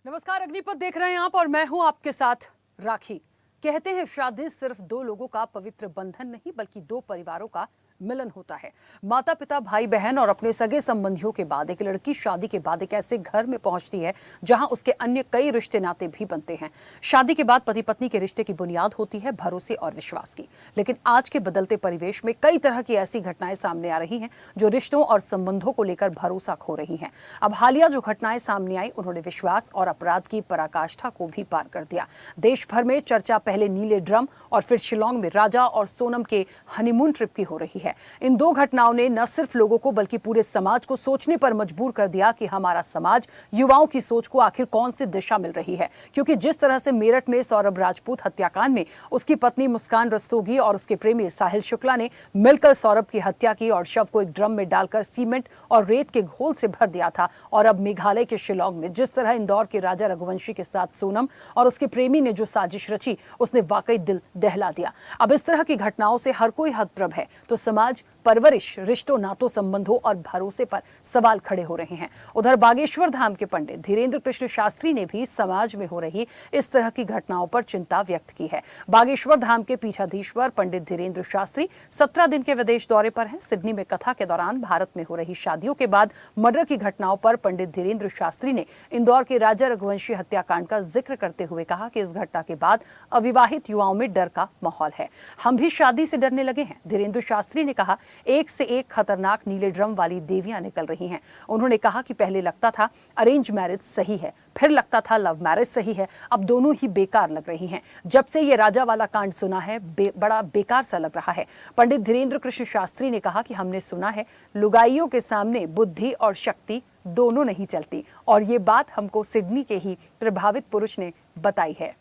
नमस्कार, अग्निपथ देख रहे हैं आप और मैं हूं आपके साथ राखी। कहते हैं शादी सिर्फ दो लोगों का पवित्र बंधन नहीं बल्कि दो परिवारों का मिलन होता है। माता पिता, भाई बहन और अपने सगे संबंधियों के बाद एक लड़की शादी के बाद एक ऐसे घर में पहुंचती है जहां उसके अन्य कई रिश्ते नाते भी बनते हैं। शादी के बाद पति पत्नी के रिश्ते की बुनियाद होती है भरोसे और विश्वास की। लेकिन आज के बदलते परिवेश में कई तरह की ऐसी घटनाएं सामने आ रही हैं जो रिश्तों और संबंधों को लेकर भरोसा खो रही हैं। अब हालिया जो घटनाएं सामने आई उन्होंने विश्वास और अपराध की पराकाष्ठा को भी पार कर दिया। देश भर में चर्चा पहले नीले ड्रम और फिर शिलोंग में राजा और सोनम के हनीमून ट्रिप की हो रही है। इन दो घटनाओं ने न सिर्फ लोगों को बल्कि पूरे समाज को सोचने पर मजबूर कर दिया कि हमारा समाज युवाओं की सोच को आखिर कौन सी दिशा मिल रही है। क्योंकि जिस तरह से मेरठ में सौरभ राजपूत हत्याकांड में उसकी पत्नी मुस्कान रस्तोगी और उसके प्रेमी साहिल शुक्ला ने मिलकर सौरभ की हत्या की और शव को एक ड्रम में डालकर सीमेंट और रेत के घोल से भर दिया था, और अब मेघालय के शिलोंग में जिस तरह इंदौर के राजा रघुवंशी के साथ सोनम और उसके प्रेमी ने जो साजिश रची उसने वाकई दिल दहला दिया। अब इस तरह की घटनाओं से हर कोई हतप्रभ है तो समाज, परवरिश, रिश्तों, नातों, संबंधों और भरोसे पर सवाल खड़े हो रहे हैं। उधर बागेश्वर धाम के पंडित धीरेन्द्र कृष्ण शास्त्री ने भी समाज में हो रही इस तरह की घटनाओं पर चिंता व्यक्त की है। बागेश्वर धाम के पीठाधीश्वर पंडित धीरेन्द्र शास्त्री 17 दिन के विदेश दौरे पर हैं। सिडनी में कथा के दौरान भारत में हो रही शादियों के बाद मर्डर की घटनाओं पर पंडित धीरेन्द्र शास्त्री ने इंदौर के राजा रघुवंशी हत्याकांड का जिक्र करते हुए कहा कि इस घटना के बाद अविवाहित युवाओं में डर का माहौल है। हम भी शादी से डरने लगे हैं। धीरेन्द्र शास्त्री ने कहा, एक से एक खतरनाक नीले ड्रम वाली देवियां निकल रही हैं। उन्होंने कहा कि पहले लगता था अरेंज मैरिज सही है, फिर लगता था लव मैरिज सही है, अब दोनों ही बेकार लग रही हैं। जब से ये राजा वाला कांड सुना है बड़ा बेकार सा लग रहा है। पंडित धीरेन्द्र कृष्ण शास्त्री ने कहा कि हमने सुना है लुगाइयों के सामने बुद्धि और शक्ति दोनों नहीं चलती, और ये बात हमको सिडनी के ही प्रभावित पुरुष ने बताई है।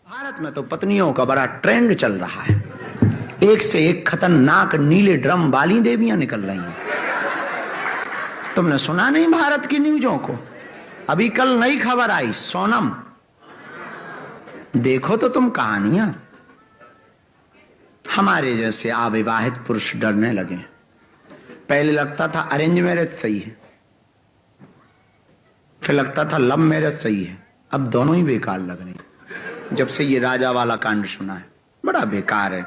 भारत में तो पत्नियों का बड़ा ट्रेंड चल रहा है। एक से एक खतरनाक नीले ड्रम वाली देवियां निकल रही हैं। तुमने सुना नहीं भारत की न्यूज़ों को? अभी कल नई खबर आई, सोनम। देखो तो तुम कहानियां। हमारे जैसे अविवाहित पुरुष डरने लगे। पहले लगता था अरेंज मैरिज सही है, फिर लगता था लव मैरिज सही है, अब दोनों ही बेकार लग रही। जब से ये राजा वाला कांड सुना है बड़ा बेकार है।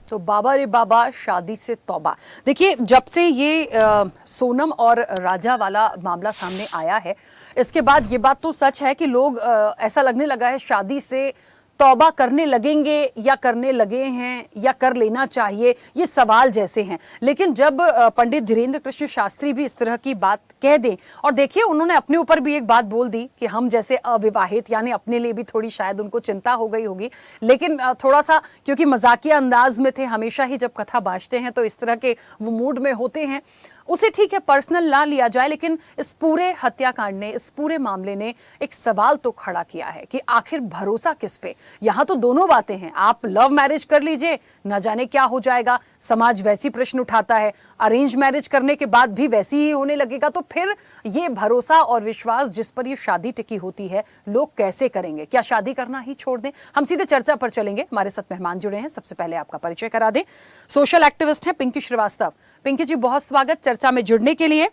तो बाबा रे बाबा, शादी से तौबा। देखिए, जब से ये सोनम और राजा वाला मामला सामने आया है इसके बाद ये बात तो सच है कि लोग ऐसा लगने लगा है शादी से तौबा करने लगेंगे या करने लगे हैं या कर लेना चाहिए, ये सवाल जैसे हैं। लेकिन जब पंडित धीरेन्द्र कृष्ण शास्त्री भी इस तरह की बात कह दें, और देखिए उन्होंने अपने ऊपर भी एक बात बोल दी कि हम जैसे अविवाहित, यानी अपने लिए भी थोड़ी शायद उनको चिंता हो गई होगी, लेकिन थोड़ा सा क्योंकि मजाकिया अंदाज में थे, हमेशा ही जब कथा बांटते हैं तो इस तरह के वो मूड में होते हैं, उसे ठीक है पर्सनल ना लिया जाए। लेकिन इस पूरे हत्याकांड ने, इस पूरे मामले ने एक सवाल तो खड़ा किया है कि आखिर भरोसा किस पे। यहां तो दोनों बातें हैं, आप लव मैरिज कर लीजिए, ना जाने क्या हो जाएगा, समाज वैसी प्रश्न उठाता है। अरेंज मैरिज करने के बाद भी वैसी ही होने लगेगा, तो फिर ये भरोसा और विश्वास जिस पर ये शादी टिकी होती है लोग कैसे करेंगे? क्या शादी करना ही छोड़ दें? हम सीधे चर्चा पर चलेंगे। हमारे साथ मेहमान जुड़े हैं, सबसे पहले आपका परिचय करा दें। सोशल एक्टिविस्ट हैं पिंकी श्रीवास्तव। पिंकी जी, बहुत स्वागत चर्चा में जुड़ने के लिए।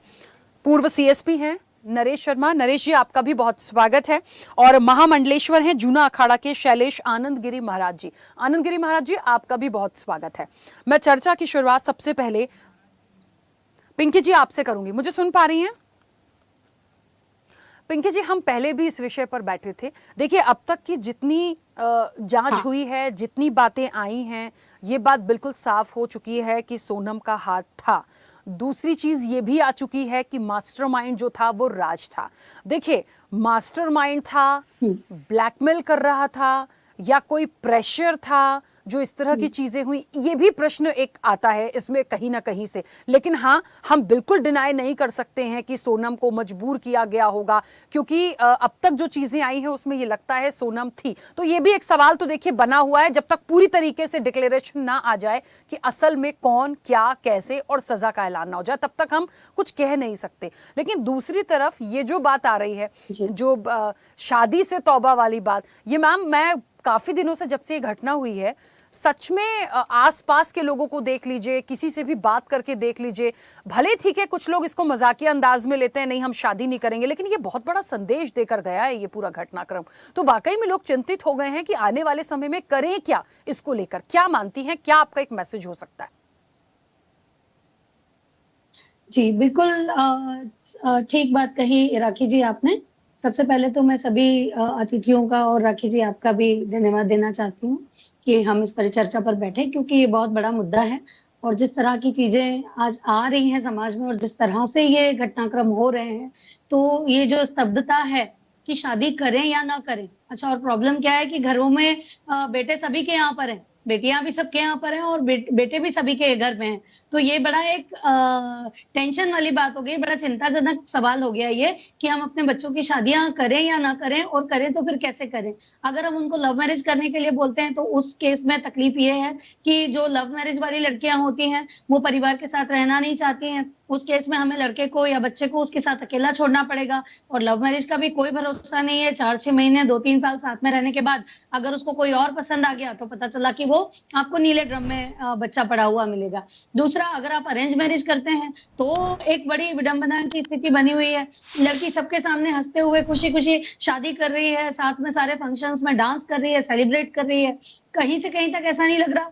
पूर्व सीएसपी हैं नरेश शर्मा। नरेश जी, आपका भी बहुत स्वागत है। और महामंडलेश्वर हैं जूना अखाड़ा के शैलेश आनंद गिरी महाराज जी। आनंद गिरी महाराज जी, आपका भी बहुत स्वागत है। मैं चर्चा की शुरुआत सबसे पहले पिंकी जी आपसे करूंगी। मुझे सुन पा रही हैं पिंकी जी? हम पहले भी इस विषय पर बैठे थे। देखिए, अब तक की जितनी जांच हुई है, जितनी बातें आई हैं, ये बात बिल्कुल साफ हो चुकी है कि सोनम का हाथ था। दूसरी चीज ये भी आ चुकी है कि मास्टरमाइंड जो था वो राज था। देखिए, मास्टरमाइंड था, ब्लैकमेल कर रहा था, या कोई प्रेशर था जो इस तरह की चीजें हुई, ये भी प्रश्न एक आता है इसमें कहीं ना कहीं से। लेकिन हाँ, हम बिल्कुल डिनाई नहीं कर सकते हैं कि सोनम को मजबूर किया गया होगा, क्योंकि अब तक जो चीजें आई हैं उसमें ये लगता है सोनम थी। तो ये भी एक सवाल तो देखिए बना हुआ है, जब तक पूरी तरीके से डिक्लेरेशन ना आ जाए कि असल में कौन, क्या, कैसे और सजा का ऐलान ना हो जाए, तब तक हम कुछ कह नहीं सकते। लेकिन दूसरी तरफ ये जो बात आ रही है, जो शादी से तौबा वाली बात, ये मैम, मैं काफी दिनों से जब से ये घटना हुई है सच में आसपास के लोगों को देख लीजिए, किसी से भी बात करके देख लीजिए, भले ठीक है कुछ लोग इसको मजाकिया अंदाज में लेते हैं, नहीं हम शादी नहीं करेंगे, लेकिन ये बहुत बड़ा संदेश देकर गया है ये पूरा घटनाक्रम। तो वाकई में लोग चिंतित हो गए हैं कि आने वाले समय में करें क्या इसको लेकर। क्या मानती हैं, क्या आपका एक मैसेज हो सकता है? जी, बिल्कुल ठीक बात कही राखी जी आपने। सबसे पहले तो मैं सभी अतिथियों का और राखी जी आपका भी धन्यवाद देना चाहती हूँ कि हम इस परिचर्चा पर बैठे, क्योंकि ये बहुत बड़ा मुद्दा है और जिस तरह की चीज़ें आज आ रही हैं समाज में और जिस तरह से ये घटनाक्रम हो रहे हैं, तो ये जो स्तब्धता है कि शादी करें या ना करें। अच्छा, और प्रॉब्लम क्या है कि घरों में बेटे सभी के यहाँ पर हैं, बेटियाँ भी सबके यहाँ पर हैं और बेटे भी सभी के घर में हैं। तो ये बड़ा एक टेंशन वाली बात हो गई, बड़ा चिंताजनक सवाल हो गया ये कि हम अपने बच्चों की शादियाँ करें या ना करें, और करें तो फिर कैसे करें? अगर हम उनको लव मैरिज करने के लिए बोलते हैं तो उस केस में तकलीफ ये है कि जो लव मैरिज वाली लड़कियाँ होती हैं, वो परिवार के साथ रहना नहीं चाहती हैं। उस केस में हमें लड़के को या बच्चे को उसके साथ अकेला छोड़ना पड़ेगा, और लव मैरिज का भी कोई भरोसा नहीं है। 4-6 महीने, 2-3 साल साथ में रहने के बाद अगर उसको कोई और पसंद आ गया तो पता चला कि वो आपको नीले ड्रम में बच्चा पड़ा हुआ मिलेगा। दूसरा, अगर आप अरेंज मैरिज करते हैं तो एक बड़ी विडंबना की स्थिति बनी हुई है। लड़की सबके सामने हंसते हुए खुशी-खुशी शादी कर रही है, साथ में सारे फंक्शंस में डांस कर रही है, सेलिब्रेट कर रही है। कहीं से कहीं तक ऐसा नहीं लग रहा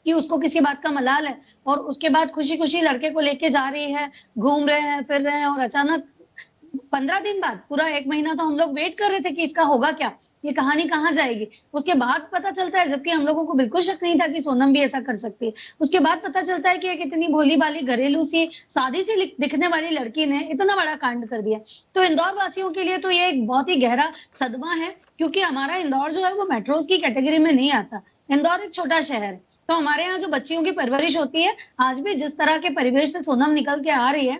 कि उसको किसी बात का मलाल है, और उसके बाद खुशी-खुशी लड़के को लेके जा रही है, घूम रहे हैं, फिर रहे हैं, और अचानक 15 दिन बाद, पूरा 1 महीना तो हम लोग वेट कर रहे थे कि इसका होगा क्या? ये कहानी कहाँ जाएगी? उसके बाद पता चलता है, जबकि हम लोगों को बिल्कुल शक नहीं था कि सोनम भी ऐसा कर सकती है। उसके बाद पता चलता है कि एक इतनी भोली-भाली, घरेलू-सी, सादी-सी दिखने वाली लड़की ने इतना बड़ा कांड कर दिया। तो इंदौर वासियों के लिए तो ये एक बहुत ही गहरा सदमा है, क्योंकि हमारा इंदौर जो है वो मेट्रोज़ की कैटेगरी में नहीं आता। इंदौर एक छोटा शहर है। तो हमारे यहाँ जो बच्चियों की परवरिश होती है, आज भी जिस तरह के परिवेश से सोनम निकल के आ रही है,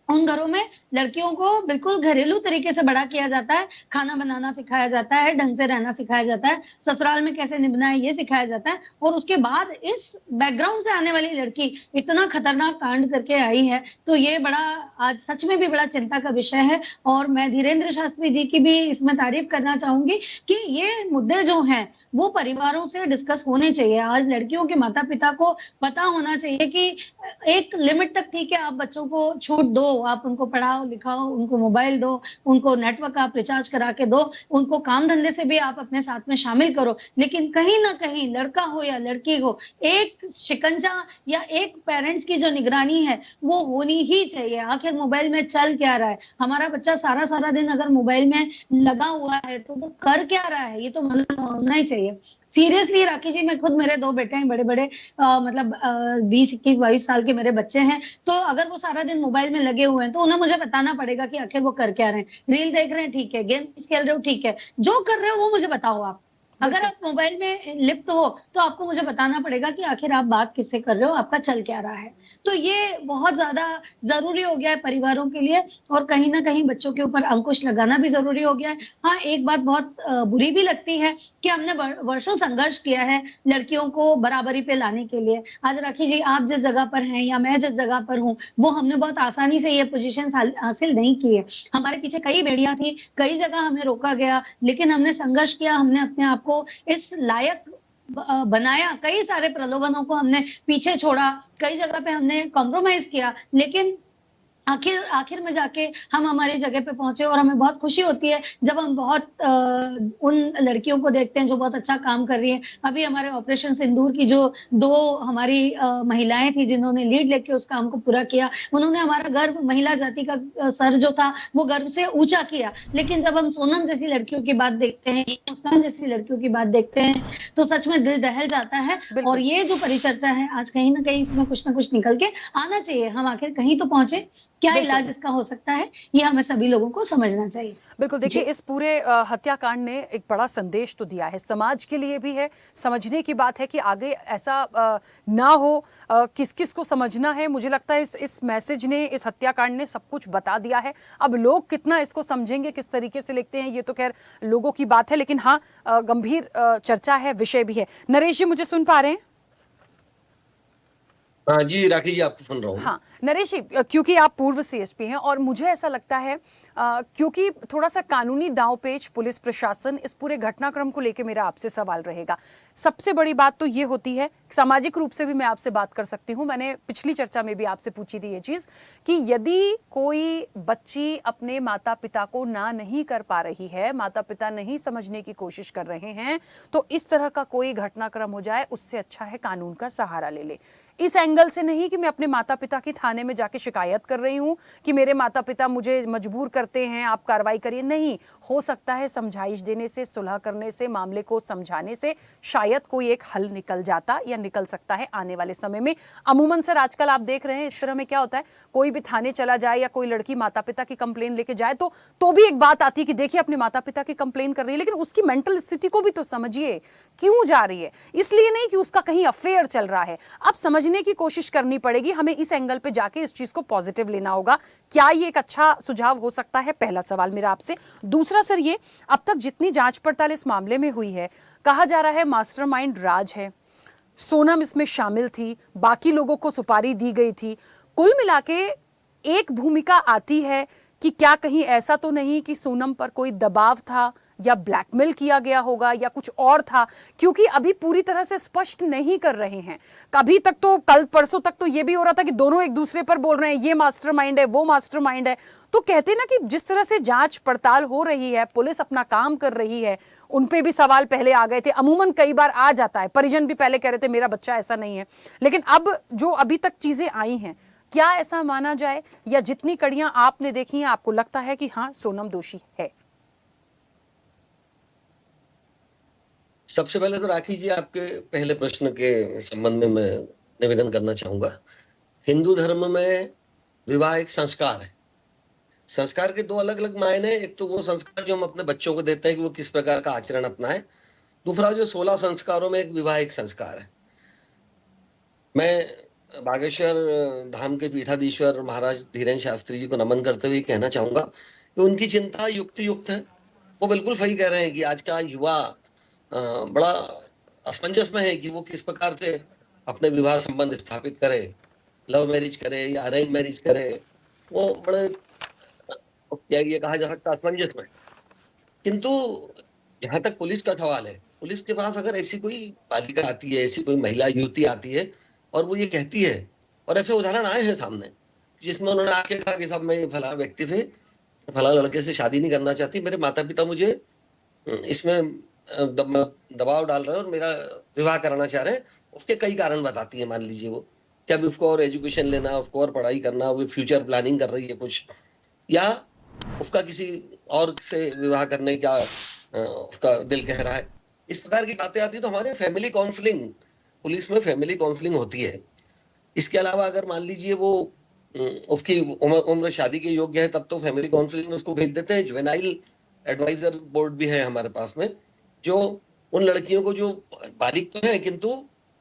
उन घरों में लड़कियों को बिल्कुल घरेलू तरीके से बड़ा किया जाता है, खाना बनाना सिखाया जाता है, ढंग से रहना सिखाया जाता है, ससुराल में कैसे निभना है ये सिखाया जाता है, और उसके बाद इस बैकग्राउंड से आने वाली लड़की इतना खतरनाक कांड करके आई है, तो ये बड़ा आज सच में भी बड़ा चिंता का विषय है। और मैं धीरेन्द्र शास्त्री जी की भी इसमें तारीफ करना चाहूंगी कि ये मुद्दे जो हैं वो परिवारों से डिस्कस होने चाहिए। आज लड़कियों के माता-पिता को पता होना चाहिए कि एक लिमिट तक ठीक है, आप बच्चों को छूट दो, आप उनको पढ़ाओ, लिखाओ, उनको मोबाइल दो, उनको नेटवर्क आप रिचार्ज करा के दो, उनको काम धंधे से भी आप अपने साथ में शामिल करो। लेकिन कहीं न कहीं लड़का हो या लड़की हो, एक शिकंजा या एक पेरेंट्स की जो निगरानी है, वो होनी ही चाहिए। आखिर मोबाइल में चल क्या रहा है? हमारा बच्चा सारा-सारा दिन अगर मोबाइल में लगा हुआ है, तो वो कर क्या रहा है? ये तो मतलब होना ही चाहिए। सीरियसली राखी जी, मैं खुद, मेरे 2 बेटे हैं बड़े-बड़े, मतलब 20, 21, 22 साल के मेरे बच्चे हैं। तो अगर वो सारा दिन मोबाइल में लगे हुए हैं, तो उन्हें मुझे बताना पड़ेगा कि आखिर वो कर क्या रहे हैं। रील देख रहे हैं, ठीक है, गेम खेल रहे हो, ठीक है। जो कर रहे हो वो मुझे बताओ आप। अगर आप मोबाइल में लिप्त हो, तो आपको मुझे बताना पड़ेगा कि आखिर आप बात किससे कर रहे हो, आपका चल क्या रहा है। तो ये बहुत ज़्यादा ज़रूरी हो गया है परिवारों के लिए, और कहीं न कहीं बच्चों के ऊपर अंकुश लगाना भी ज़रूरी हो गया है। हाँ, एक बात बहुत बुरी भी लगती है कि हमने वर्षों संघर्ष किया है लड़कियों को बराबरी पे लाने के लिए। आज राखी जी, आप जिस जगह पर हैं या मैं जिस जगह पर हूँ, वो हमने बहुत आसानी से ये पोज़ीशंस हासिल नहीं की है। हमारे पीछे कई बेड़ियाँ थी, कई जगह हमें रोका गया, लेकिन हमने संघर्ष किया, हमने अपने आप को इस लायक बनाया। कई सारे प्रलोभनों को हमने पीछे छोड़ा, कई जगह पे हमने कॉम्प्रोमाइज किया, लेकिन आखिर में जाके हम हमारी जगह पे पहुंचे, और हमें बहुत खुशी होती है जब हम बहुत उन लड़कियों को देखते हैं जो बहुत अच्छा काम कर रही हैं। अभी हमारे ऑपरेशन सिंदूर की जो 2 हमारी महिलाएं थी जिन्होंने लीड लेके उस काम को पूरा किया, उन्होंने हमारा गर्व, महिला जाति का सर जो था वो गर्व से ऊंचा किया। लेकिन जब हम सोनम जैसी लड़कियों की बात देखते हैं, मुस्कान जैसी लड़कियों की बात देखते हैं, तो सच में दिल दहल जाता है। और ये जो परिचर्चा है आज, कहीं ना कहीं इसमें कुछ ना कुछ निकल के आना चाहिए। हम आखिर कहीं तो पहुंचे, क्या इलाज इसका हो सकता है, ये हमें सभी लोगों को समझना चाहिए। बिल्कुल, देखिए इस पूरे हत्याकांड ने एक बड़ा संदेश तो दिया है, समाज के लिए भी है। समझने की बात है कि आगे ऐसा ना हो, किस किस को समझना है। मुझे लगता है इस मैसेज ने, इस हत्याकांड ने सब कुछ बता दिया है। अब लोग कितना इसको समझेंगे, किस तरीके से लिखते हैं, ये तो खैर लोगों की बात है, लेकिन हाँ, गंभीर चर्चा है, विषय भी है। नरेश जी, मुझे सुन पा रहे हैं? हाँ जी, राखी जी, आपको सुन रहा हूँ। हाँ, नरेश जी, क्योंकि आप पूर्व सीएसपी हैं और मुझे ऐसा लगता है क्योंकि थोड़ा सा कानूनी दांवपेच पुलिस प्रशासन इस पूरे घटनाक्रम को लेकर मेरा आपसे सवाल रहेगा। सबसे बड़ी बात तो ये होती है, सामाजिक रूप से भी मैं आपसे बात कर सकती हूँ, मैंने पिछली चर्चा में भी आपसे पूछी थी ये चीज कि यदि कोई बच्ची अपने माता पिता को ना नहीं कर पा रही है, माता पिता नहीं समझने की कोशिश कर रहे हैं, तो इस तरह का कोई घटनाक्रम हो जाए उससे अच्छा है कानून का सहारा ले ले। इस एंगल से नहीं कि मैं अपने माता पिता की थाने में जाके शिकायत कर रही हूं कि मेरे माता पिता मुझे मजबूर करते हैं, आप कार्रवाई करिए, नहीं। हो सकता है समझाइश देने से, सुलह करने से, मामले को समझाने से शायद कोई एक हल निकल जाता या निकल सकता है आने वाले समय में। अमूमन सर आजकल आप देख रहे हैं इस तरह में क्या होता है, कोई भी थाने चला जाए या कोई लड़की माता पिता की कंप्लेन लेके जाए तो भी एक बात आती है कि देखिए अपने माता पिता की कंप्लेन कर रही है, लेकिन उसकी मेंटल स्थिति को भी तो समझिए, क्यों जा रही है। इसलिए नहीं कि उसका कहीं अफेयर चल रहा है, अब समझने की कोशिश करनी पड़ेगी, हमें इस एंगल पे जाके इस चीज को पॉजिटिव लेना होगा। क्या ये एक अच्छा सुझाव हो सकता है? पहला सवाल मेरा आपसे। दूसरा सर, ये अब तक जितनी जांच पड़ताल इस मामले में हुई है, कहा जा रहा है मास्टरमाइंड राज है, सोनम इसमें शामिल थी, बाकी लोगों को सुपारी दी गई थी। कुल मिला के एक भूमिका आती है कि क्या कहीं ऐसा तो नहीं कि सोनम पर कोई दबाव था या ब्लैकमेल किया गया होगा या कुछ और था, क्योंकि अभी पूरी तरह से स्पष्ट नहीं कर रहे हैं। कभी तक तो, कल परसों तक तो ये भी हो रहा था कि दोनों एक दूसरे पर बोल रहे हैं ये मास्टरमाइंड है, वो मास्टरमाइंड है। तो कहते ना कि जिस तरह से जांच पड़ताल हो रही है, पुलिस अपना काम कर रही है, उन पे भी सवाल पहले आ गए थे, अमूमन कई बार आ जाता है, परिजन भी पहले कह रहे थे मेरा बच्चा ऐसा नहीं है, लेकिन अब जो अभी तक चीजें आई हैं, क्या ऐसा माना जाए या जितनी कड़ियां आपने देखी हैं आपको लगता है कि हाँ सोनम दोषी है? सबसे पहले तो राखी जी, आपके पहले प्रश्न के संबंध में मैं निवेदन करना चाहूंगा। हिंदू धर्म में विवाह एक संस्कार है। संस्कार के दो अलग अलग मायने हैं। एक तो वो संस्कार जो हम अपने बच्चों को देते हैं कि वो किस प्रकार का आचरण अपनाए, दूसरा जो 16 संस्कारों में एक विवाह एक संस्कार है। मैं बागेश्वर धाम के पीठाधीश्वर महाराज धीरेन्द्र शास्त्री जी को नमन करते हुए कहना चाहूंगा कि उनकी चिंता युक्त है। वो बिल्कुल सही कह रहे हैं कि आज का युवा बड़ा असमंजस में है कि वो किस प्रकार से अपने विवाह संबंध स्थापित करे, लव मैरिज करे या अरेंज मैरिज करे। वो बड़े, क्या ये कहा जा सकता, असमंजस में। किंतु जहां तक पुलिस का सवाल है, पुलिस के पास अगर ऐसी कोई बालिका आती है, ऐसी कोई महिला युवती आती है और वो ये कहती है, और ऐसे उदाहरण आए हैं सामने जिसमें उन्होंने आके कहा कि साहब मैं फला व्यक्ति से, फला लड़के से शादी नहीं करना चाहती, मेरे माता पिता मुझे इसमें दबाव डाल रहे हैं और मेरा विवाह कराना चाह रहे हैं। उसके कई कारण बताती है, मान लीजिए वो क्या भी उसको और एजुकेशन लेना, उसको और पढ़ाई करना, वो फ्यूचर प्लानिंग कर रही है कुछ, या उसका किसी और से विवाह करने का उसका दिल कह रहा है। इस प्रकार की बातें आती है तो हमारे फैमिली काउंसलिंग, पुलिस में फैमिली काउंसलिंग होती है। इसके अलावा अगर मान लीजिए वो उसकी उम्र शादी के योग्य है, तब तो फैमिली काउंसलिंग में उसको भेज देते हैं। जुवेनाइल एडवाइजर बोर्ड भी है हमारे पास में, जो उन लड़कियों को जो बालिग तो है किंतु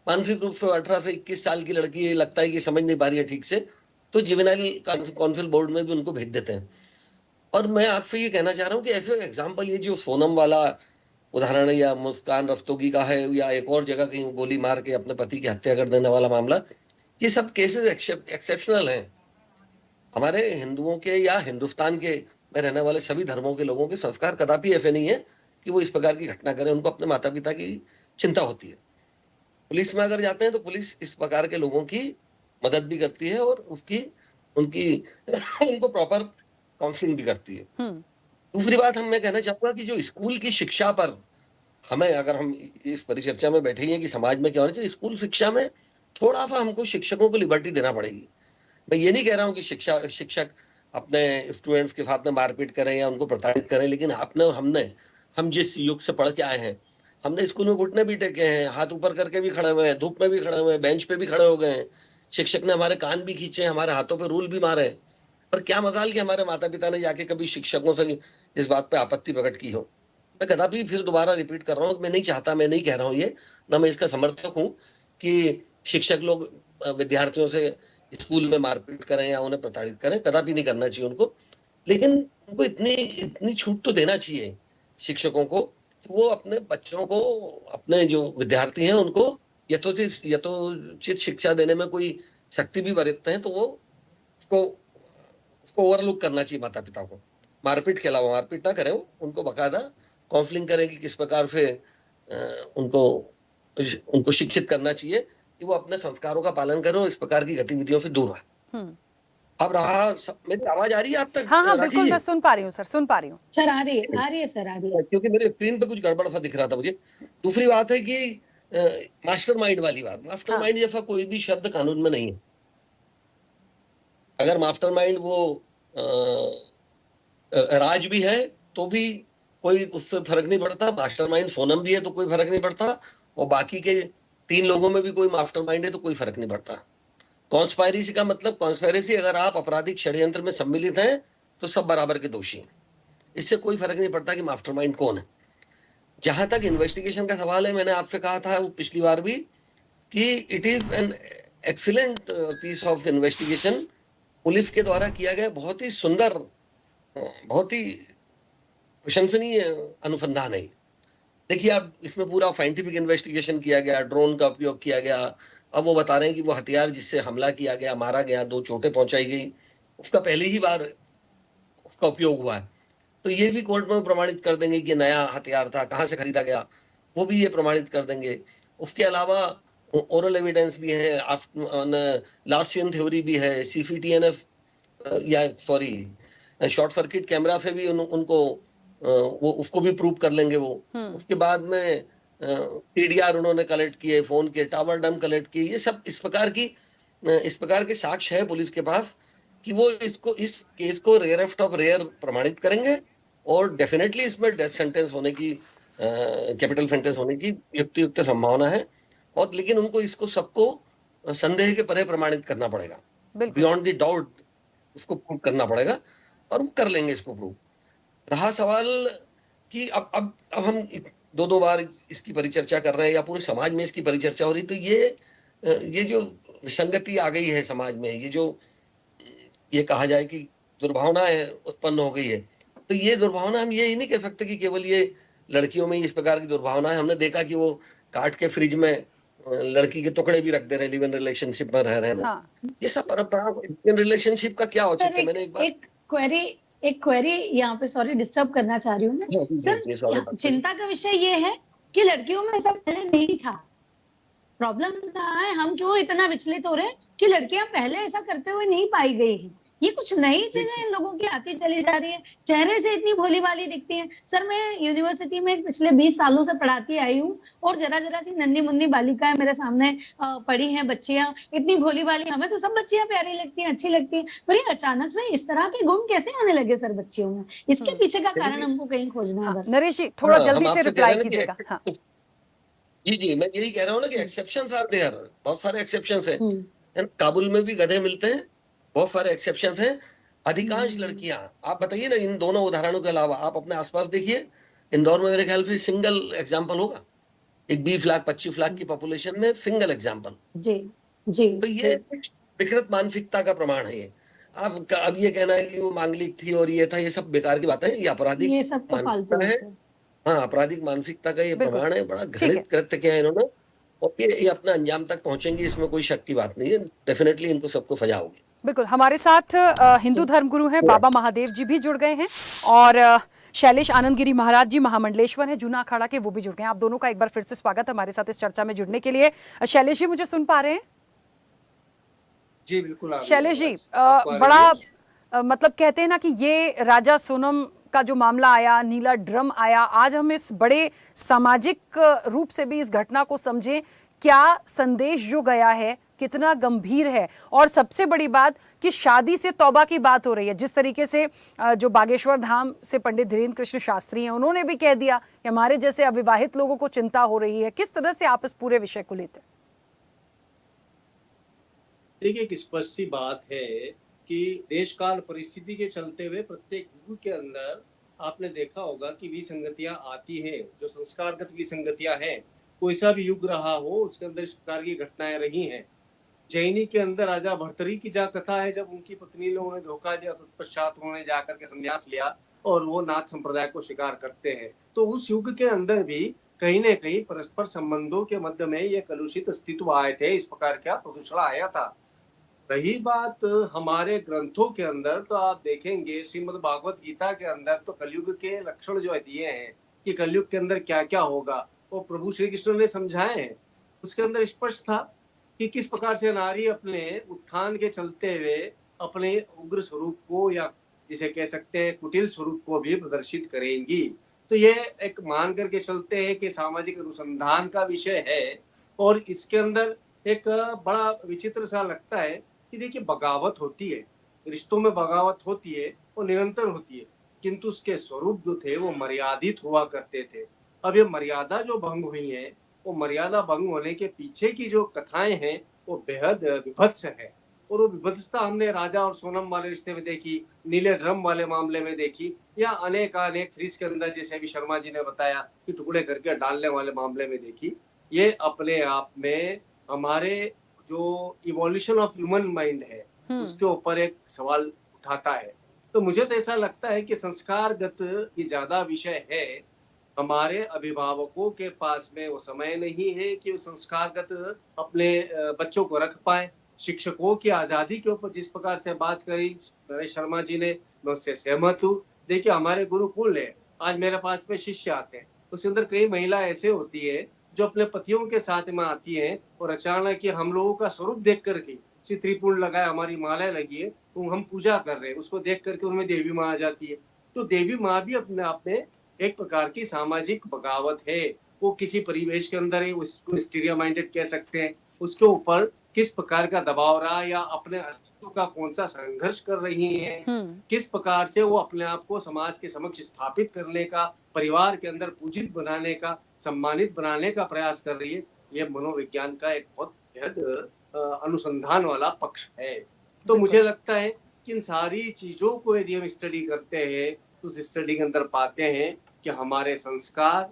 मानसिक रूप से 18 से 21 साल की लड़की लगता है कि समझ नहीं पा रही है ठीक से, तो जुवेनाइल काउंसिल बोर्ड में भी उनको भेज देते हैं। और मैं आपसे ये कहना चाह रहा हूँ कि ऐसे एग्जाम्पल, ये जो सोनम वाला उदाहरण या मुस्कान रस्तोगी का है, या एक और जगह कहीं गोली मार के अपने पति की हत्या कर देने वाला मामला, ये सब केसेस एक्सेप्शनल हैं। हमारे हिंदुओं के या हिंदुस्तान के में रहने वाले सभी धर्मों के लोगों के संस्कार कदापि ऐसे नहीं है कि वो इस प्रकार की घटना करें। उनको अपने माता पिता की चिंता होती है। पुलिस में अगर जाते हैं तो पुलिस इस प्रकार के लोगों की मदद भी करती है और उनको प्रॉपर काउंसलिंग भी करती है। दूसरी बात मैं कहना चाहूंगा कि जो स्कूल की शिक्षा पर हमें, अगर हम इस परिचर्चा में बैठे हैं कि समाज में क्या होना चाहिए, स्कूल शिक्षा में थोड़ा सा हमको शिक्षकों को लिबर्टी देना पड़ेगी। मैं ये नहीं कह रहा हूँ कि शिक्षक अपने स्टूडेंट्स के साथ में मारपीट करें या उनको प्रताड़ित करें, लेकिन आपने और हम जिस युग से पढ़ के आए हैं, हमने स्कूल में घुटने भी टेके हैं, हाथ ऊपर करके भी खड़े हुए हैं, धूप में भी खड़े हुए हैं, बेंच पे भी खड़े हो गए हैं, शिक्षक ने हमारे कान भी खींचे, हमारे हाथों पे रूल भी मारे। पर क्या मजाल कि हमारे माता पिता ने जाके कभी शिक्षकों से इस बात पे आपत्ति प्रकट की हो। मैं कदापि फिर दोबारा रिपीट कर रहा हूँ, मैं नहीं चाहता, मैं नहीं कह रहा हूँ ये, ना मैं इसका समर्थक हूँ कि शिक्षक लोग विद्यार्थियों से स्कूल में मारपीट करें या उन्हें प्रताड़ित करें, कदापि नहीं करना चाहिए उनको। लेकिन उनको इतनी छूट तो देना चाहिए शिक्षकों को कि वो अपने बच्चों को, अपने जो विद्यार्थी हैं उनको यथोचित शिक्षा देने में कोई शक्ति भी बरतते हैं तो वो उसको उसको ओवरलुक करना चाहिए माता पिता को। मारपीट के अलावा मारपीट ना करें, वो उनको बकायदा काउंसलिंग करें कि किस प्रकार से उनको उनको शिक्षित करना चाहिए कि वो अपने संस्कारों का पालन करें और इस प्रकार की गतिविधियों से दूर रहे। हम्म। अब मेरी आवाज आ रही है आप तक हाँ हाँ राखी बिल्कुल, जी? मैं सुन पा रही हूँ सर, सुन पा रही हूँ। सर आ रही है सर, आ रही है। क्योंकि मेरे स्क्रीन पे कुछ गड़बड़ सा दिख रहा था मुझे। दूसरी बात है कि मास्टरमाइंड वाली बात, मास्टरमाइंड जैसा कोई भी शब्द कानून में नहीं है। अगर मास्टरमाइंड वो राज भी है तो भी कोई उससे फर्क नहीं पड़ता, मास्टरमाइंड सोनम भी है तो कोई फर्क नहीं पड़ता, और बाकी के 3 लोगों में भी कोई मास्टरमाइंड है तो कोई फर्क नहीं पड़ता। कॉन्स्पायरेसी का मतलब, कॉन्स्पायरेसी अगर आप आपराधिक षड्यंत्र में सम्मिलित हैं तो सब बराबर के दोषी हैं। इससे कोई फर्क नहीं पड़ता कि मास्टरमाइंड कौन है। जहां तक इन्वेस्टिगेशन का सवाल है, मैंने आपसे कहा था वो पिछली बार भी कि it is an excellent piece of investigation. Police के द्वारा किया गया बहुत ही सुंदर, बहुत ही प्रशंसनीय अनुसंधान है। देखिए, अब इसमें पूरा साइंटिफिक इन्वेस्टिगेशन किया गया, ड्रोन का उपयोग किया गया। अब वो बता रहे हैं कि वो हथियार जिससे हमला किया गया, मारा गया, 2 चोटें पहुंचाई गई, उसका पहली ही बार उसका उपयोग हुआ है। तो ये भी कोर्ट में प्रमाणित कर देंगे कि नया हथियार था, कहाँ से खरीदा गया, वो भी ये प्रमाणित कर देंगे। उसके अलावा ओरल एविडेंस भी है, लास्ट सीन थ्योरी भी है, सीसीटीएनएफ या सॉरी शॉर्ट सर्किट कैमरा से भी उनको वो उसको भी प्रूव कर लेंगे वो। उसके बाद में टीडीआर उन्होंने कलेक्ट किए, फोन के टावर डम कलेक्ट किए। ये सब इस प्रकार के साक्ष्य है पुलिस के पास कि वो इस केस को रेयरेस्ट ऑफ रेयर प्रमाणित करेंगे, और डेफिनेटली इसमें डेथ सेंटेंस होने की, कैपिटल सेंटेंस होने की युक्त संभावना है। और लेकिन उनको इसको सबको संदेह के परे प्रमाणित करना पड़ेगा, बियॉन्ड द डाउट उसको प्रूव करना पड़ेगा, और वो कर लेंगे इसको प्रूव। रहा सवाल कि अब हम 2 बार इसकी परिचर्चा कर रहे हैं या पूरे समाज में इसकी परिचर्चा हो रही, तो ये जो विसंगति आ गई है समाज में, ये कहा जाए कि दुर्भावनाएं उत्पन्न हो गई है, तो ये दुर्भावना हम ये ही नहीं कह सकते कि केवल ये लड़कियों में इस प्रकार की दुर्भावना है। हमने देखा कि वो काट के फ्रिज में लड़की के टुकड़े भी रख दे रहे, लिव इन रिलेशनशिप में रह रहे हैं। हाँ। ये सब परंपरा इन रिलेशनशिप का क्या औचित्य? मैंने एक क्वेरी यहाँ पे, सॉरी डिस्टर्ब करना चाह रही हूँ मैं सर। चिंता का विषय ये है कि लड़कियों में ऐसा पहले नहीं था। प्रॉब्लम कहाँ है, हम क्यों इतना विचलित हो रहे हैं कि लड़कियां पहले ऐसा करते हुए नहीं पाई गई हैं। ये कुछ नई चीजें इन लोगों की आती चली जा रही है। चेहरे से इतनी भोली भाली दिखती हैं। सर, मैं यूनिवर्सिटी में पिछले 20 सालों से पढ़ाती आई हूँ, और जरा सी नन्ही मुन्नी बालिकाएं मेरे सामने पड़ी हैं, बच्चियां इतनी भोली भाली। हमें तो सब बच्चियां प्यारी लगती हैं, अच्छी लगती हैं, पर ये अचानक से इस तरह के गुण कैसे आने लगे सर बच्चियों में? इसके पीछे का कारण हमको कहीं खोजना है बस। नरेश जी, थोड़ा जल्दी से रिप्लाई कीजिएगा। जी, मैं यही कह रहा हूँ ना कि एक्सेप्शंस आर देयर, बहुत सारे एक्सेप्शंस हैं। काबुल में भी गधे मिलते हैं, बहुत सारे एक्सेप्शंस हैं। अधिकांश लड़कियां, आप बताइए ना, इन दोनों उदाहरणों के अलावा आप अपने आसपास देखिए, इंदौर में मेरे ख्याल से सिंगल एग्जाम्पल होगा, एक 20 लाख 25 लाख की पॉपुलेशन में सिंगल एग्जाम्पल। जी। तो ये विकृत मानसिकता का प्रमाण है। ये अब ये कहना है कि वो मांगलिक थी और ये था, ये सब बेकार की बात है। ये आपराधिक मानसिकता है। हाँ, आपराधिक मानसिकता का ये प्रमाण है। बड़ा घृणित कृत्य किया है इन्होंने, और ये अपने अंजाम तक पहुंचेंगे, इसमें कोई शक की बात नहीं है। डेफिनेटली इनको सबको सजा होगी। बिल्कुल। हमारे साथ हिंदू धर्मगुरु हैं बाबा महादेव जी भी जुड़ गए हैं, और शैलेश आनंदगिरी महाराज जी महामंडलेश्वर हैं जूना अखाड़ा के, वो भी जुड़ गए हैं। आप दोनों का एक बार फिर से स्वागत हमारे साथ इस चर्चा में जुड़ने के लिए। शैलेश जी, मुझे सुन पा रहे हैं? जी बिल्कुल। शैलेश जी, बड़ा मतलब कहते हैं ना कि ये राजा सोनम का जो मामला आया, नीला ड्रम आया, आज हम इस बड़े सामाजिक रूप से भी इस घटना को समझें। क्या संदेश जो गया है कितना गंभीर है, और सबसे बड़ी बात कि शादी से तौबा की बात हो रही है। जिस तरीके से जो बागेश्वर धाम से पंडित धीरेन्द्र कृष्ण शास्त्री हैं, उन्होंने भी कह दिया कि हमारे जैसे अविवाहित लोगों को चिंता हो रही है। किस तरह से आप इस पूरे विषय को लेते हैं? देखिए, एक स्पष्ट सी बात है कि देश काल परिस्थिति के चलते हुए प्रत्येक युग के अंदर आपने देखा होगा कि विसंगतियां आती हैं, जो संस्कारगत विसंगतियां हैं। कोई सा भी युग रहा हो, उसके अंदर इस प्रकार की घटनाएं रही हैं। जैनी के अंदर राजा भर्तरी की जहाँ कथा है, जब उनकी पत्नी ने उन्हें धोखा दिया, तत्पश्चात उन्होंने जाकर के संन्यास लिया और वो नाथ संप्रदाय को स्वीकार करते हैं। तो उस युग के अंदर भी कहीं न कहीं परस्पर संबंधों के मध्य में ये कलुषित अस्तित्व आए थे, इस प्रकार का प्रदूषण आया था। रही बात हमारे ग्रंथों के अंदर, तो आप देखेंगे श्रीमद् भागवत गीता के अंदर तो कलयुग के लक्षण जो है दिए हैं कि कलयुग के अंदर क्या क्या होगा, वो प्रभु श्री कृष्ण ने समझाए हैं। उसके अंदर स्पष्ट था कि किस प्रकार से नारी अपने उत्थान के चलते हुए अपने उग्र स्वरूप को, या जिसे कह सकते हैं कुटिल स्वरूप को भी प्रदर्शित करेंगी। तो ये एक मान करके चलते हैं कि सामाजिक अनुसंधान का विषय है। और इसके अंदर एक बड़ा विचित्र सा लगता है कि देखिए बगावत होती है, रिश्तों में बगावत होती है, वो निरंतर होती है, किंतु उसके स्वरूप जो थे वो मर्यादित हुआ करते थे। अब ये मर्यादा जो भंग हुई है, वो मर्यादा भंग होने के पीछे की जो कथाएं हैं वो बेहद विभत्स है। और वो विभत्सता हमने राजा और सोनम वाले रिश्ते में देखी, नीले ड्रम वाले मामले में देखी, या अनेक अनेक फ्रिज के अंदर जैसे अभी शर्मा जी ने बताया कि टुकड़े करके डालने वाले मामले में देखी। ये अपने आप में हमारे जो इवोल्यूशन ऑफ ह्यूमन माइंड है उसके ऊपर एक सवाल उठाता है। तो मुझे तो ऐसा लगता है कि संस्कारगत ये ज्यादा विषय है। हमारे अभिभावकों के पास में वो समय नहीं है कि वो संस्कारगत अपने बच्चों को रख पाए। शिक्षकों की आजादी के ऊपर जिस प्रकार से बात करी नरेश शर्मा जी ने, मैं उससे सहमत हूँ। देखिए हमारे गुरुकुल है, आज मेरे पास में शिष्य आते हैं, उसके अंदर कई महिला ऐसे होती है जो अपने पतियों के साथ में आती है और अचानक कि हम लोगों का स्वरूप देख करके, श्री त्रिपुर लगाए, हमारी मालाएं लगी है, तो हम पूजा कर रहे हैं, उसको देख करके उनमें देवी माँ आ जाती है। तो देवी माँ भी अपने आप में एक प्रकार की सामाजिक बगावत है। वो किसी परिवेश के अंदर है, उसको स्टीरियो माइंडेड कह सकते हैं, उसके ऊपर किस प्रकार का दबाव रहा या अपने अस्तित्व का कौन सा संघर्ष कर रही है, किस प्रकार से वो अपने आप को समाज के समक्ष स्थापित करने का, परिवार के अंदर पूजित बनाने का, सम्मानित बनाने का प्रयास कर रही है। ये मनोविज्ञान का एक बहुत बेहद अनुसंधान वाला पक्ष है। तो मुझे लगता है कि इन सारी चीजों को यदि हम स्टडी करते हैं तो उस स्टडी के अंदर पाते हैं कि हमारे संस्कार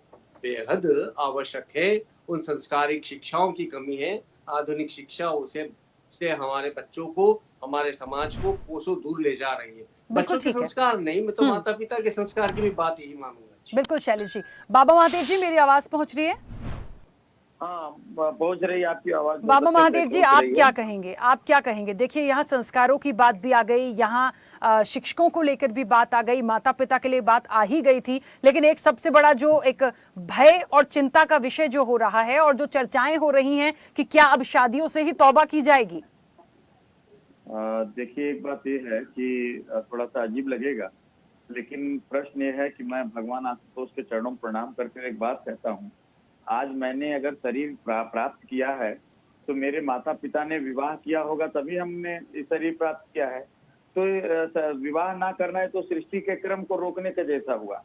बेहद आवश्यक है। उन संस्कारिक शिक्षाओं की कमी है। आधुनिक शिक्षा उसे हमारे बच्चों को, हमारे समाज को कोसों दूर ले जा रही है। बिल्कुल बच्चों के ठीक है। संस्कार नहीं, मैं तो माता पिता के संस्कार की भी बात यही मानूंगा। जी। बिल्कुल शैलेश जी। बाबा महादेव जी, मेरी आवाज पहुंच रही है? हाँ, पहुंच रही है आपकी आवाज। बाबा महादेव जी, आप क्या कहेंगे? आप क्या कहेंगे? देखिए यहाँ संस्कारों की बात भी आ गई, यहाँ शिक्षकों को लेकर भी बात आ गई, माता पिता के लिए बात आ ही गई थी, लेकिन एक सबसे बड़ा जो एक भय और चिंता का विषय जो हो रहा है और जो चर्चाएं हो रही हैं कि क्या अब शादियों से ही तौबा की जाएगी? देखिए, एक बात ये है कि थोड़ा सा अजीब लगेगा, लेकिन प्रश्न ये है कि मैं भगवान आशुतोष के चरणों में प्रणाम करके एक बात कहता हूँ। आज मैंने अगर शरीर प्राप्त किया है तो मेरे माता पिता ने विवाह किया होगा तभी हमने शरीर प्राप्त किया है। तो विवाह ना करना है तो सृष्टि के क्रम को रोकने के जैसा हुआ।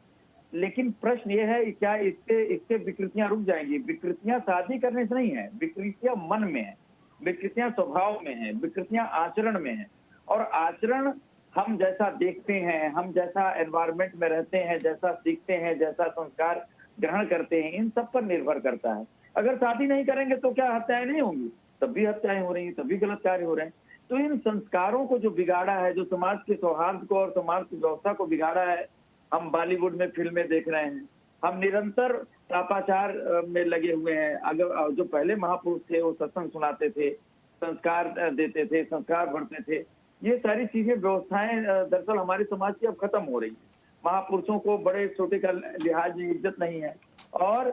लेकिन प्रश्न ये है क्या इससे विकृतियां रुक जाएंगी? विकृतियां शादी करने से नहीं है, विकृतियां मन में है, विकृतियां स्वभाव में है, विकृतियां आचरण में है। और आचरण हम जैसा देखते हैं, हम जैसा एनवायरमेंट में रहते हैं, जैसा सीखते हैं, जैसा संस्कार ग्रहण करते हैं, इन सब पर निर्भर करता है। अगर शादी नहीं करेंगे तो क्या हत्याएं नहीं होंगी? तब भी हत्याएं हो रही हैं, तब भी गलत कार्य हो रहे हैं। तो इन संस्कारों को जो बिगाड़ा है, जो समाज के सौहार्द को और समाज की व्यवस्था को बिगाड़ा है, हम बॉलीवुड में फिल्में देख रहे हैं, हम निरंतर पापाचार में लगे हुए हैं। अगर जो पहले महापुरुष थे वो सत्संग सुनाते थे, संस्कार देते थे, संस्कार बढ़ते थे, ये सारी चीजें व्यवस्थाएं दरअसल हमारे समाज की अब खत्म हो रही है। महापुरुषों को बड़े छोटे का लिहाज नहीं, इज्जत नहीं है, और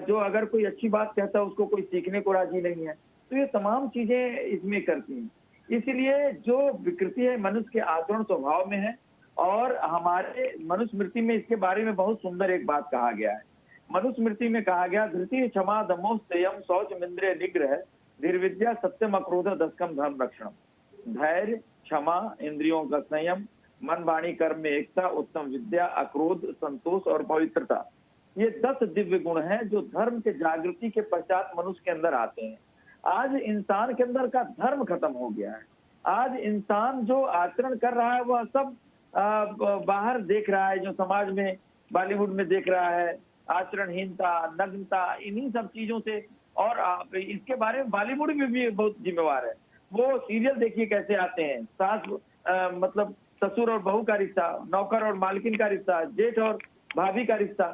जो अगर कोई अच्छी बात कहता है उसको कोई सीखने को राजी नहीं है। तो ये तमाम चीजें इसमें करती हैं। इसीलिए जो विकृति है मनुष्य के आचरण स्वभाव में है, और हमारे मनुस्मृति में इसके बारे में बहुत सुंदर एक बात कहा गया है। मनुस्मृति में कहा गया, धृति क्षमा दमो संयम शौच मिंद्रिय निग्रह धीर विद्या सत्यम अक्रोध दशकम धर्म रक्षण। धैर्य, क्षमा, इंद्रियों का संयम, मन वाणी कर्म में एकता, उत्तम विद्या, अक्रोध, संतोष और पवित्रता, ये 10 दिव्य गुण हैं जो धर्म के जागृति के पश्चात मनुष्य के अंदर आते हैं। आज इंसान के अंदर का धर्म खत्म हो गया है। आज इंसान जो आचरण कर रहा है वह सब बाहर देख रहा है, जो समाज में बॉलीवुड में देख रहा है, आचरणहीनता, नग्नता, इन्हीं सब चीजों से। और इसके बारे में बॉलीवुड में भी बहुत जिम्मेवार है। वो सीरियल देखिए कैसे आते हैं, सास मतलब ससुर और बहू का रिश्ता, नौकर और मालकिन का रिश्ता, जेठ और भाभी का रिश्ता।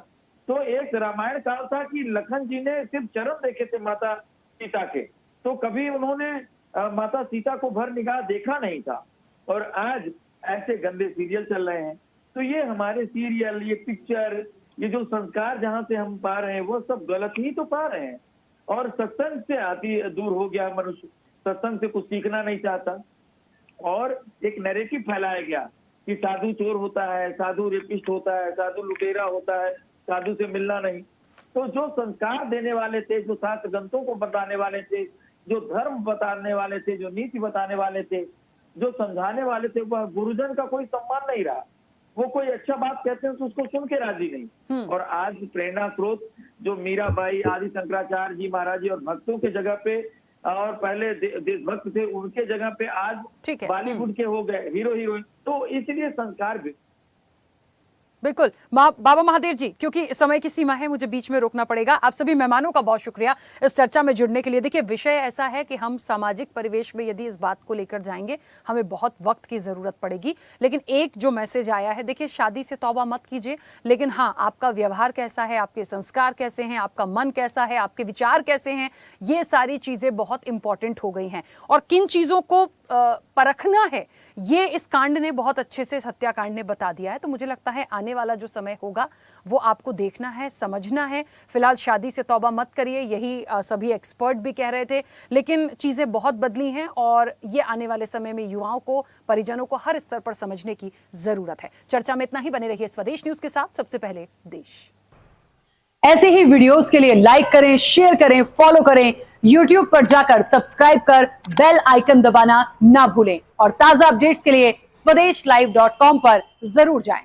तो एक रामायण काल था कि लखन जी ने सिर्फ चरण देखे थे माता सीता के, तो कभी उन्होंने माता सीता को भर निगाह देखा नहीं था, और आज ऐसे गंदे सीरियल चल रहे हैं। तो ये हमारे सीरियल, ये पिक्चर, ये जो संस्कार जहाँ से हम पा रहे हैं वो सब गलत ही तो पा रहे हैं। और सत्संग से आती दूर हो गया मनुष्य, सत्संग से कुछ सीखना नहीं चाहता, और एक नैरेटिव फैलाया गया कि साधु चोर होता है, साधु रेपिस्ट होता है, साधु लुटेरा होता है, साधु से मिलना नहीं। तो जो संस्कार देने वाले थे, जो शास्त्र ग्रंथों को बताने वाले थे, जो धर्म बताने वाले थे, जो नीति बताने वाले थे, जो समझाने वाले थे, वह गुरुजन का कोई सम्मान नहीं रहा। वो कोई अच्छा बात कहते हैं तो उसको सुन के राजी नहीं। और आज प्रेरणा स्रोत जो मीराबाई, आदि शंकराचार्य जी महाराज जी और भक्तों के जगह पे, और पहले देशभक्त थे उनके जगह पे आज बॉलीवुड के हो गए हीरो हीरोइन। तो इसलिए संस्कार भी बिल्कुल। बाबा महादेव जी, क्योंकि समय की सीमा है, मुझे बीच में रोकना पड़ेगा। आप सभी मेहमानों का बहुत शुक्रिया इस चर्चा में जुड़ने के लिए। देखिए, विषय ऐसा है कि हम सामाजिक परिवेश में यदि इस बात को लेकर जाएंगे, हमें बहुत वक्त की जरूरत पड़ेगी। लेकिन एक जो मैसेज आया है, देखिए, शादी से तौबा मत कीजिए, लेकिन हाँ, आपका व्यवहार कैसा है, आपके संस्कार कैसे हैं, आपका मन कैसा है, आपके विचार कैसे हैं, ये सारी चीजें बहुत इंपॉर्टेंट हो गई हैं। और किन चीजों को परखना है, ये इस कांड ने बहुत अच्छे से, हत्याकांड ने बता दिया है। तो मुझे लगता है आने वाला जो समय होगा वो आपको देखना है, समझना है। फिलहाल शादी से तौबा मत करिए, यही सभी एक्सपर्ट भी कह रहे थे, लेकिन चीजें बहुत बदली हैं और ये आने वाले समय में युवाओं को, परिजनों को हर स्तर पर समझने की जरूरत है। चर्चा में इतना ही। बने रहिए स्वदेश न्यूज के साथ। सबसे पहले देश। ऐसे ही वीडियोस के लिए लाइक करें, शेयर करें, फॉलो करें। YouTube पर जाकर सब्सक्राइब कर बेल आइकन दबाना ना भूलें और ताजा अपडेट्स के लिए स्वदेशलाइव.com पर जरूर जाएं।